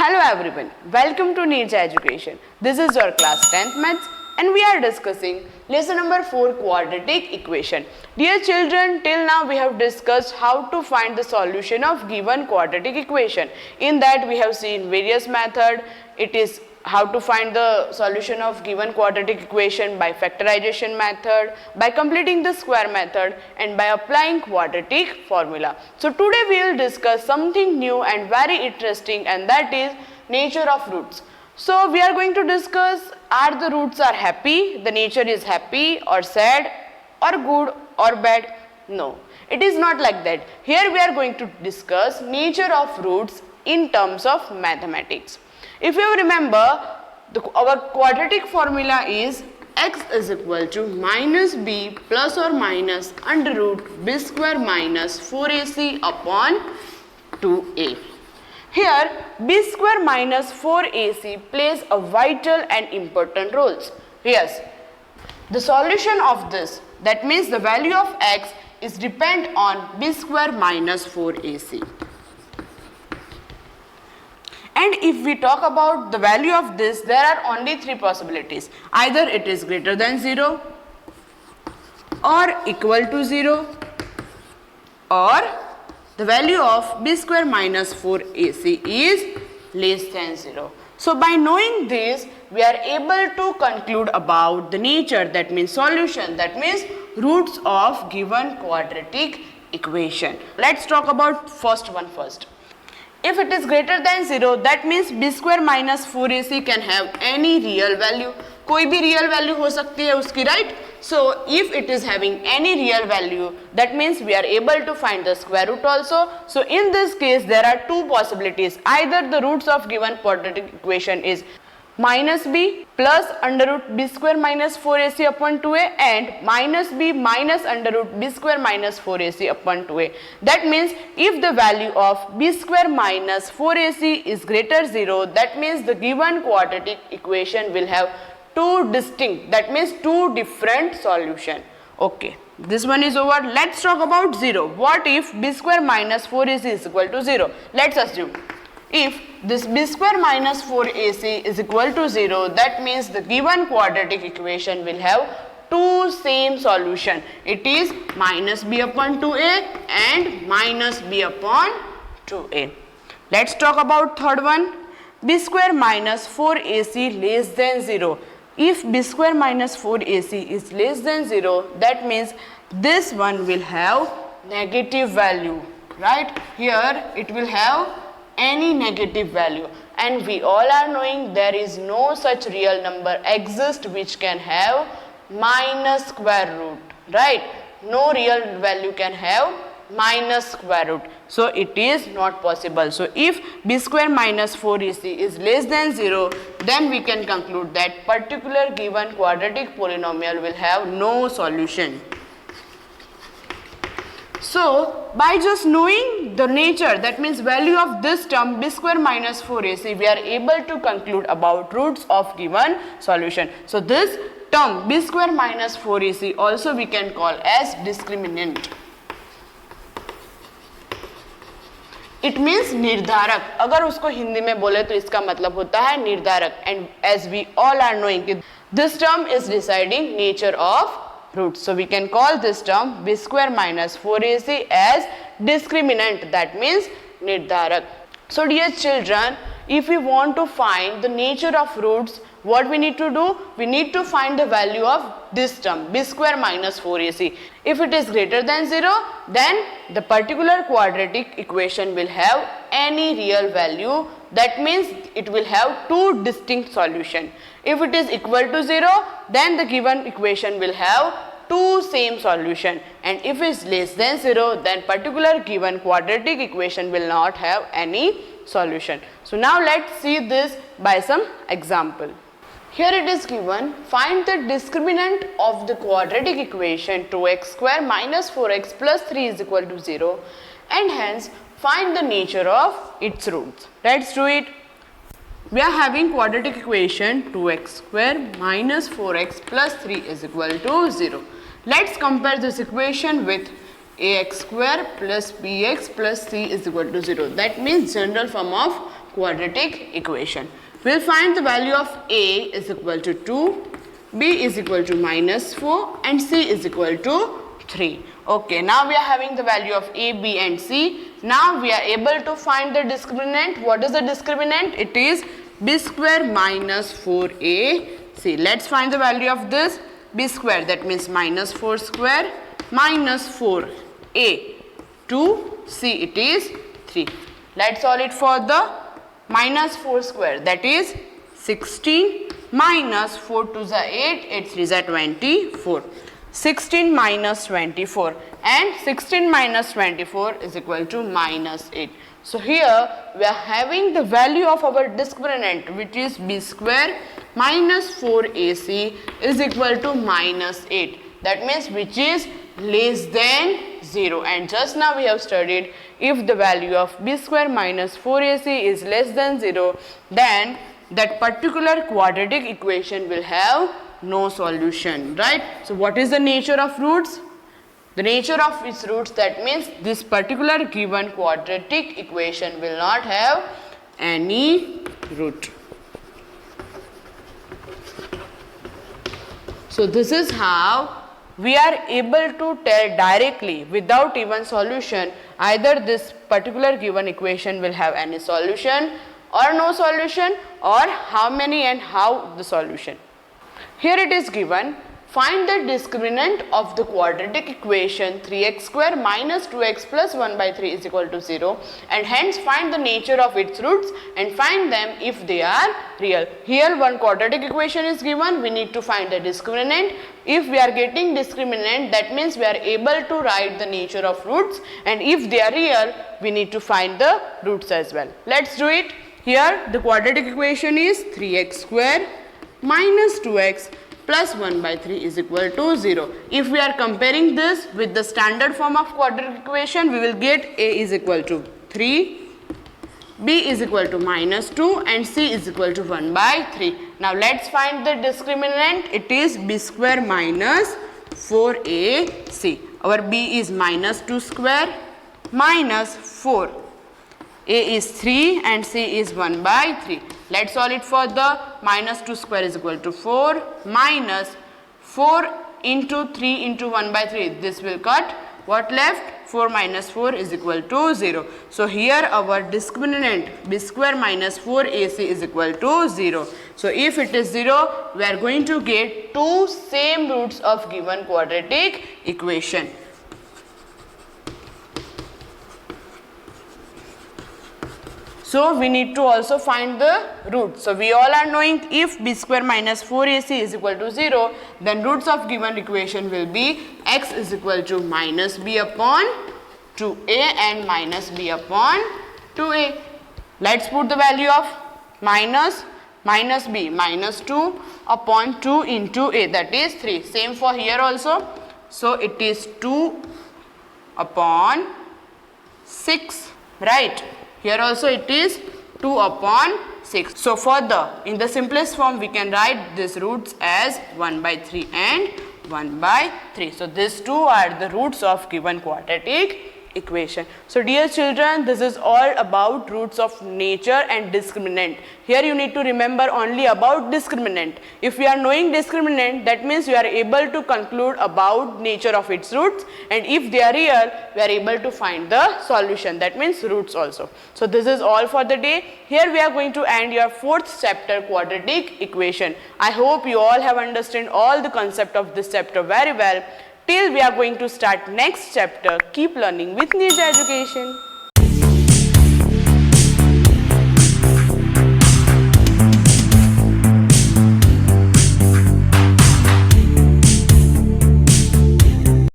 Hello everyone, welcome to Neerja Education. This is your class 10th maths and we are discussing lesson number 4 quadratic equation. Dear children, till now we have discussed how to find the solution of given quadratic equation. In that we have seen various methods. It is how to find the solution of given quadratic equation by factorization method, by completing the square method and by applying quadratic formula. So today we will discuss something new and very interesting, and that is nature of roots. So we are going to discuss, are the roots are happy, the nature is happy or sad or good or bad? No, it is not like that. Here we are going to discuss nature of roots in terms of mathematics. If you remember, our quadratic formula is x is equal to minus b plus or minus under root b square minus 4ac upon 2a. Here b square minus 4ac plays a vital and important role. Yes, the solution of this, that means the value of x is depend on b square minus 4ac. And if we talk about the value of this, there are only three possibilities. Either it is greater than 0 or equal to 0, or the value of b square minus 4ac is less than 0. So by knowing this, we are able to conclude about the nature, that means solution, that means roots of given quadratic equation. Let's talk about first one first. If it is greater than 0, that means b square minus 4ac can have any real value. कोई भी real value हो सकती है उसकी, right? So if it is having any real value, that means we are able to find the square root also. So in this case, there are two possibilities. Either the roots of given quadratic equation is minus b plus under root b square minus 4ac upon 2a and minus b minus under root b square minus 4ac upon 2a. That means if the value of b square minus 4ac is greater 0, that means the given quadratic equation will have two distinct, that means two different solution. Okay, this one is over. Let's talk about 0. What if b square minus 4ac is equal to 0? Let's assume if this b square minus 4ac is equal to 0, that means the given quadratic equation will have two same solution. It is minus b upon 2a and minus b upon 2a. Let's talk about third one. B square minus 4ac less than 0. If b square minus 4ac is less than 0, that means this one will have negative value, right? Here it will have any negative value, and we all are knowing there is no such real number exist which can have minus square root, right? No real value can have minus square root, so it is not possible. So if b square minus 4ac is less than 0, then we can conclude that particular given quadratic polynomial will have no solution. So by just knowing the nature, that means value of this term b square minus 4ac, we are able to conclude about roots of given solution. So this term b square minus 4ac also we can call as discriminant. It means निर्धारक. अगर उसको हिंदी में बोले तो इसका मतलब होता है निर्धारक. And as we all are knowing, this term is deciding nature of roots. So we can call this term b square minus 4ac as discriminant, that means nirdharak. So dear children, if we want to find the nature of roots, what we need to do? We need to find the value of this term b square minus 4ac. If it is greater than 0, then the particular quadratic equation will have any real value. That means it will have two distinct solution. If it is equal to 0, then the given equation will have two same solution, and if it is less than 0, then particular given quadratic equation will not have any solution. So now let's see this by some example. Here it is given, find the discriminant of the quadratic equation 2x square minus 4x plus 3 is equal to 0, and hence find the nature of its roots. Let's do it. We are having quadratic equation 2x square minus 4x plus 3 is equal to 0. Let's compare this equation with ax square plus bx plus c is equal to 0. That means general form of quadratic equation. We'll find the value of A is equal to 2, B is equal to -4 and C is equal to 3. Okay, now we are having the value of A, B and C. Now we are able to find the discriminant. What is the discriminant? It is B square minus 4AC. Let's find the value of this. B square, that means -4 square minus 4A, 2, C it is 3. Let's solve it for the -4 square, that is 16 minus 4 to the 8, 8 3 is 24. 16 minus 24 and 16 minus 24 is equal to -8. So here we are having the value of our discriminant, which is B square minus 4AC is equal to -8. That means which is less than 0. And just now we have studied, if the value of B square minus 4AC is less than 0, then that particular quadratic equation will have no solution, right? So what is the nature of roots? The nature of its roots, that means this particular given quadratic equation will not have any root. So this is how we are able to tell directly without even solution either this particular given equation will have any solution or no solution, or how many and how the solution. Here it is given, find the discriminant of the quadratic equation 3x square minus 2x plus 1 by 3 is equal to 0, and hence find the nature of its roots and find them if they are real. Here one quadratic equation is given, we need to find the discriminant. If we are getting discriminant, that means we are able to write the nature of roots, and if they are real, we need to find the roots as well. Let's do it. Here the quadratic equation is 3x square minus 2x plus 1 by 3 is equal to 0. If we are comparing this with the standard form of quadratic equation, we will get A is equal to 3, B is equal to -2 and C is equal to 1 by 3. Now let's find the discriminant. It is B square minus 4AC. Our B is -2 square minus 4. A is 3 and C is 1 by 3. Let's solve it for the -2 square is equal to 4 minus 4 into 3 into 1 by 3. This will cut. What left? 4 minus 4 is equal to 0. So here our discriminant B square minus 4AC is equal to 0. So if it is 0, we are going to get two same roots of given quadratic equation. So we need to also find the roots. So we all are knowing if B square minus 4AC is equal to 0, then roots of given equation will be x is equal to minus b upon 2a and minus b upon 2a. Let's put the value of minus b, minus 2 upon 2 into a, that is 3. Same for here also. So it is 2 upon 6, right? Here also it is 2 upon 6. So further, in the simplest form, we can write these roots as 1 by 3 and 1 by 3. So these two are the roots of given quadratic equation. So dear children, this is all about roots of nature and discriminant. Here you need to remember only about discriminant. If we are knowing discriminant, that means we are able to conclude about nature of its roots, and if they are real, we are able to find the solution, that means roots also. So this is all for the day. Here we are going to end your 4th chapter, quadratic equation. I hope you all have understood all the concept of this chapter very well. Till we are going to start next chapter, keep learning with Nirja Education.